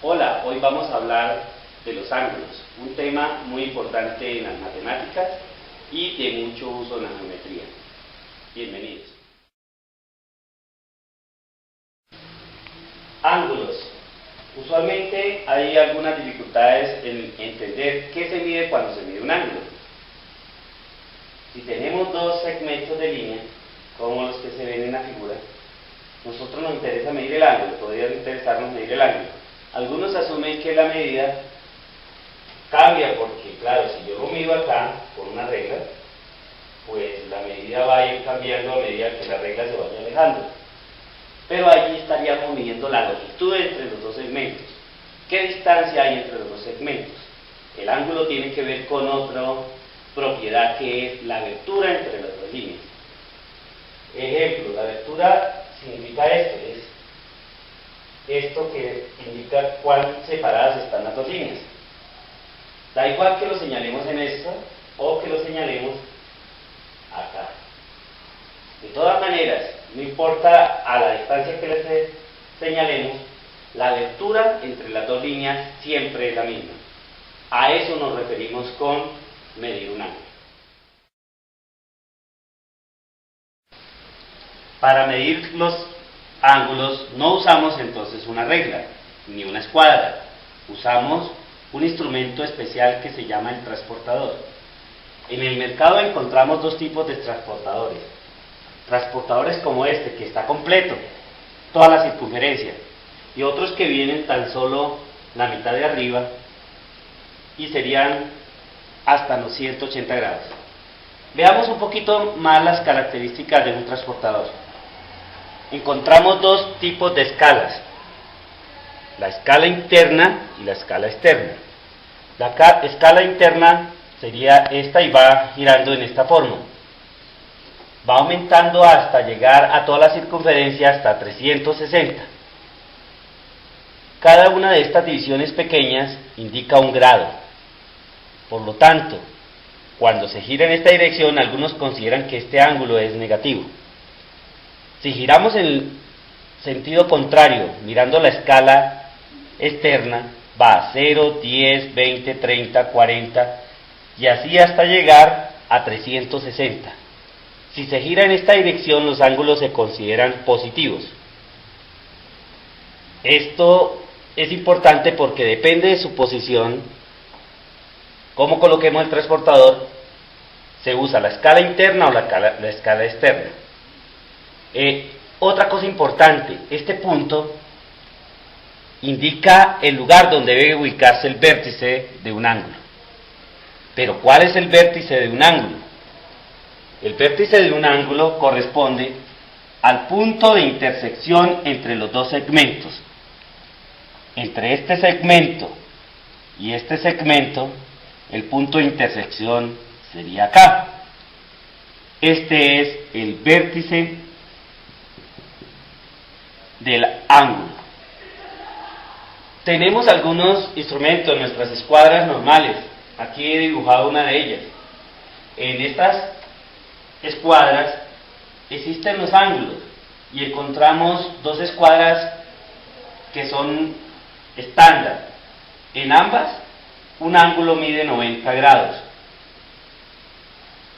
Hola, hoy vamos a hablar de los ángulos, un tema muy importante en las matemáticas y de mucho uso en la geometría. Bienvenidos. Ángulos. Usualmente hay algunas dificultades en entender qué se mide cuando se mide un ángulo. Si tenemos dos segmentos de línea, como los que se ven en la figura, nosotros nos interesa medir el ángulo, podría interesarnos medir el ángulo. Algunos asumen que la medida cambia porque, claro, si yo lo mido acá por una regla, pues la medida va a ir cambiando a medida que la regla se vaya alejando. Pero allí estaríamos midiendo la longitud entre los dos segmentos. ¿Qué distancia hay entre los dos segmentos? El ángulo tiene que ver con otra propiedad que es la abertura entre las dos líneas. Ejemplo, la abertura significa esto que indica cuán separadas están las dos líneas. Da igual que lo señalemos en esta o que lo señalemos acá. De todas maneras, no importa a la distancia que les señalemos, la abertura entre las dos líneas siempre es la misma. A eso nos referimos con medir un ángulo. Para medir los ángulos no usamos entonces una regla ni una escuadra, usamos un instrumento especial que se llama el transportador. En el mercado encontramos dos tipos de transportadores. Transportadores como este, que está completo, toda la circunferencia, y otros que vienen tan solo la mitad de arriba y serían hasta los 180 grados. Veamos un poquito más las características de un transportador. Encontramos dos tipos de escalas, la escala interna y la escala externa. La escala interna sería esta y va girando en esta forma. Va aumentando hasta llegar a toda la circunferencia hasta 360. Cada una de estas divisiones pequeñas indica un grado. Por lo tanto, cuando se gira en esta dirección, algunos consideran que este ángulo es negativo. Si giramos en el sentido contrario, mirando la escala externa, va a 0, 10, 20, 30, 40 y así hasta llegar a 360. Si se gira en esta dirección, los ángulos se consideran positivos. Esto es importante porque depende de su posición, cómo coloquemos el transportador, se usa la escala interna o la escala externa. Otra cosa importante, este punto indica el lugar donde debe ubicarse el vértice de un ángulo. Pero ¿cuál es el vértice de un ángulo? El vértice de un ángulo corresponde al punto de intersección entre los dos segmentos. Entre este segmento y este segmento, el punto de intersección sería acá. Este es el vértice del ángulo. Tenemos algunos instrumentos, nuestras escuadras normales. Aquí he dibujado una de ellas. En estas escuadras existen los ángulos y encontramos dos escuadras que son estándar. En ambas, un ángulo mide 90 grados.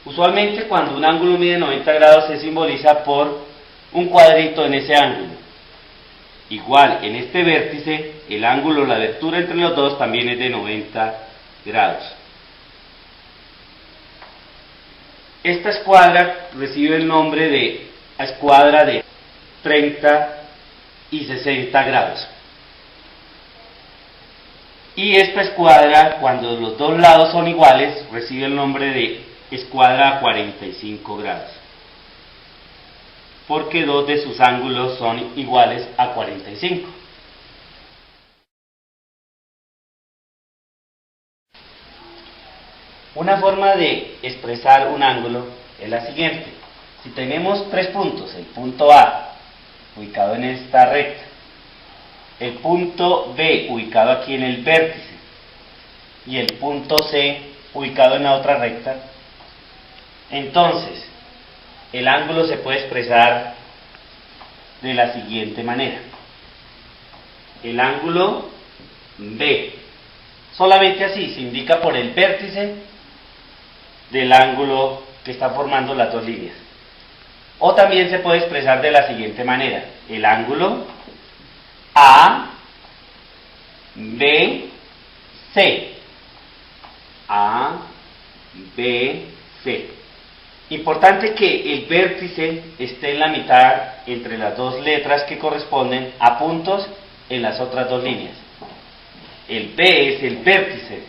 Usualmente cuando un ángulo mide 90 grados se simboliza por un cuadrito en ese ángulo. Igual, en este vértice, el ángulo, la abertura entre los dos también es de 90 grados. Esta escuadra recibe el nombre de escuadra de 30 y 60 grados. Y esta escuadra, cuando los dos lados son iguales, recibe el nombre de escuadra a 45 grados. Porque dos de sus ángulos son iguales a 45. Una forma de expresar un ángulo es la siguiente. Si tenemos tres puntos, el punto A, ubicado en esta recta, el punto B, ubicado aquí en el vértice, y el punto C, ubicado en la otra recta, entonces, el ángulo se puede expresar de la siguiente manera. El ángulo B. Solamente así se indica por el vértice del ángulo que está formando las dos líneas. O también se puede expresar de la siguiente manera: el ángulo A, B, C. A, B, C. Importante que el vértice esté en la mitad entre las dos letras que corresponden a puntos en las otras dos líneas. El B es el vértice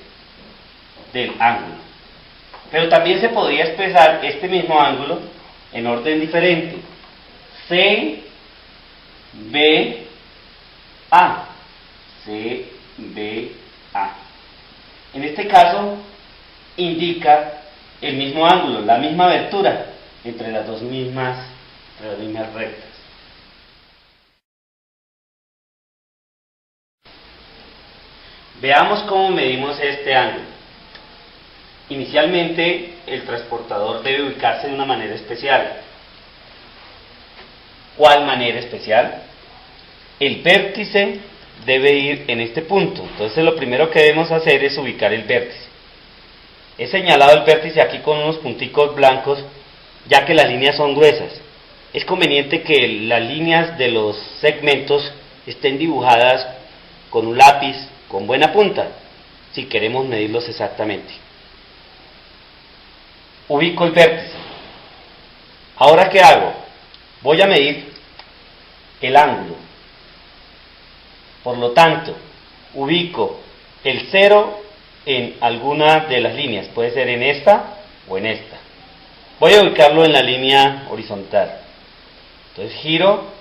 del ángulo. Pero también se podría expresar este mismo ángulo en orden diferente: C, B, A. C, B, A. En este caso indica el mismo ángulo, la misma abertura entre las dos mismas rectas. Veamos cómo medimos este ángulo. Inicialmente, el transportador debe ubicarse de una manera especial. ¿Cuál manera especial? El vértice debe ir en este punto. Entonces, lo primero que debemos hacer es ubicar el vértice. He señalado el vértice aquí con unos punticos blancos, ya que las líneas son gruesas. Es conveniente que las líneas de los segmentos estén dibujadas con un lápiz con buena punta, si queremos medirlos exactamente. Ubico el vértice. Ahora, ¿qué hago? Voy a medir el ángulo. Por lo tanto, ubico el 0 en alguna de las líneas, puede ser en esta o en esta. Voy a ubicarlo en la línea horizontal. Entonces giro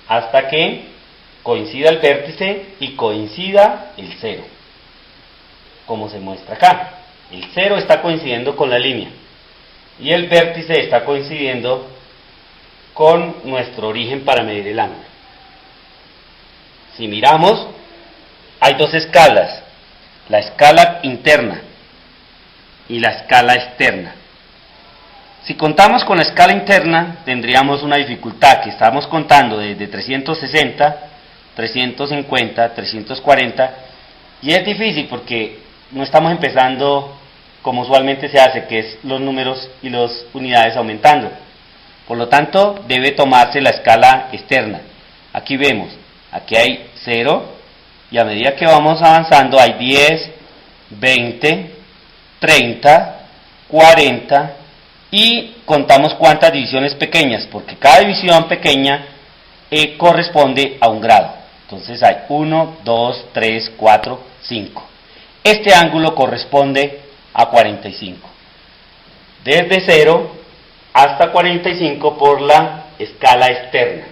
hasta que coincida el vértice y coincida el 0, como se muestra acá. El 0 está coincidiendo con la línea y el vértice está coincidiendo con nuestro origen para medir el ángulo. Si miramos, hay dos escalas: la escala interna y la escala externa. Si contamos con la escala interna, tendríamos una dificultad, que estamos contando desde 360, 350, 340, y es difícil porque no estamos empezando como usualmente se hace, que es los números y las unidades aumentando. Por lo tanto, debe tomarse la escala externa. Aquí vemos, aquí hay 0, y a medida que vamos avanzando hay 10, 20, 30, 40, y contamos cuántas divisiones pequeñas, porque cada división pequeña corresponde a un grado. Entonces hay 1, 2, 3, 4, 5. Este ángulo corresponde a 45. Desde 0 hasta 45 por la escala externa.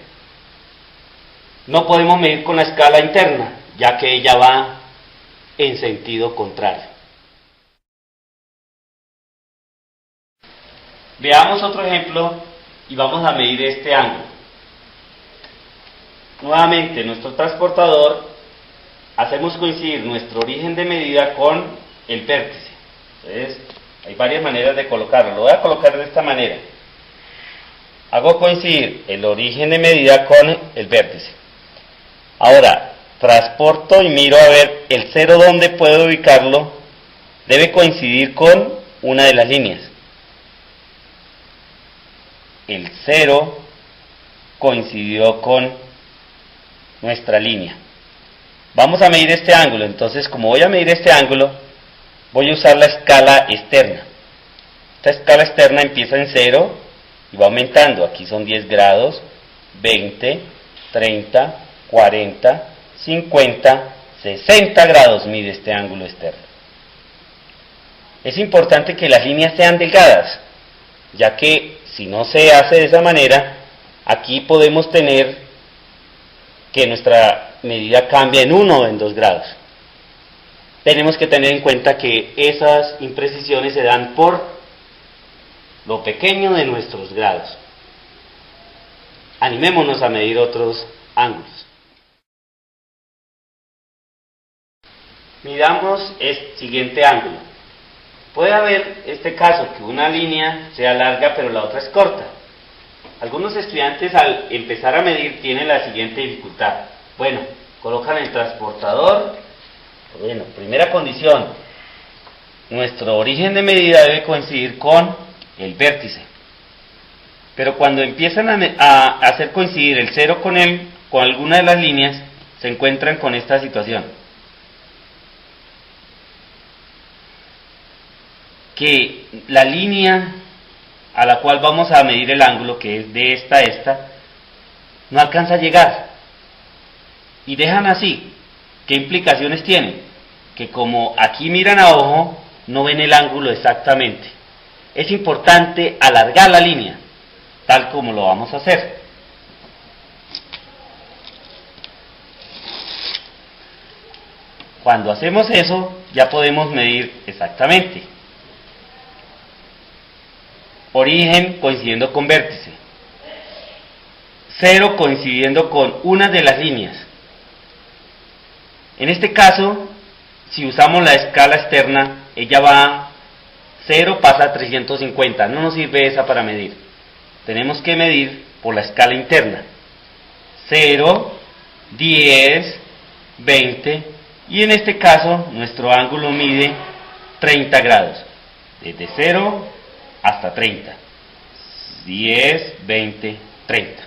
No podemos medir con la escala interna, ya que ella va en sentido contrario. Veamos otro ejemplo y vamos a medir este ángulo. Nuevamente, nuestro transportador, hacemos coincidir nuestro origen de medida con el vértice. Entonces, hay varias maneras de colocarlo. Lo voy a colocar de esta manera. Hago coincidir el origen de medida con el vértice. Ahora, transporto y miro a ver el 0 donde puedo ubicarlo. Debe coincidir con una de las líneas. El 0 coincidió con nuestra línea. Vamos a medir este ángulo. Entonces, como voy a medir este ángulo, voy a usar la escala externa. Esta escala externa empieza en 0 y va aumentando. Aquí son 10 grados, 20, 30, 40, 50, 60 grados mide este ángulo externo. Es importante que las líneas sean delgadas, ya que si no se hace de esa manera, aquí podemos tener que nuestra medida cambia en 1 o en 2 grados. Tenemos que tener en cuenta que esas imprecisiones se dan por lo pequeño de nuestros grados. Animémonos a medir otros ángulos. Midamos el siguiente ángulo. Puede haber este caso, que una línea sea larga pero la otra es corta. Algunos estudiantes al empezar a medir tienen la siguiente dificultad. Bueno, colocan el transportador Bueno, primera condición, nuestro origen de medida debe coincidir con el vértice. Pero cuando empiezan a hacer coincidir el 0 con alguna de las líneas, se encuentran con esta situación. Que la línea a la cual vamos a medir el ángulo, que es de esta a esta, no alcanza a llegar. Y dejan así. ¿Qué implicaciones tiene? Que como aquí miran a ojo, no ven el ángulo exactamente. Es importante alargar la línea, tal como lo vamos a hacer. Cuando hacemos eso, ya podemos medir exactamente. Origen coincidiendo con vértice. 0 coincidiendo con una de las líneas. En este caso, si usamos la escala externa, ella va 0 pasa a 350, no nos sirve esa para medir. Tenemos que medir por la escala interna. 0, 10, 20, y en este caso nuestro ángulo mide 30 grados, desde 0 hasta 30. 10, 20, 30.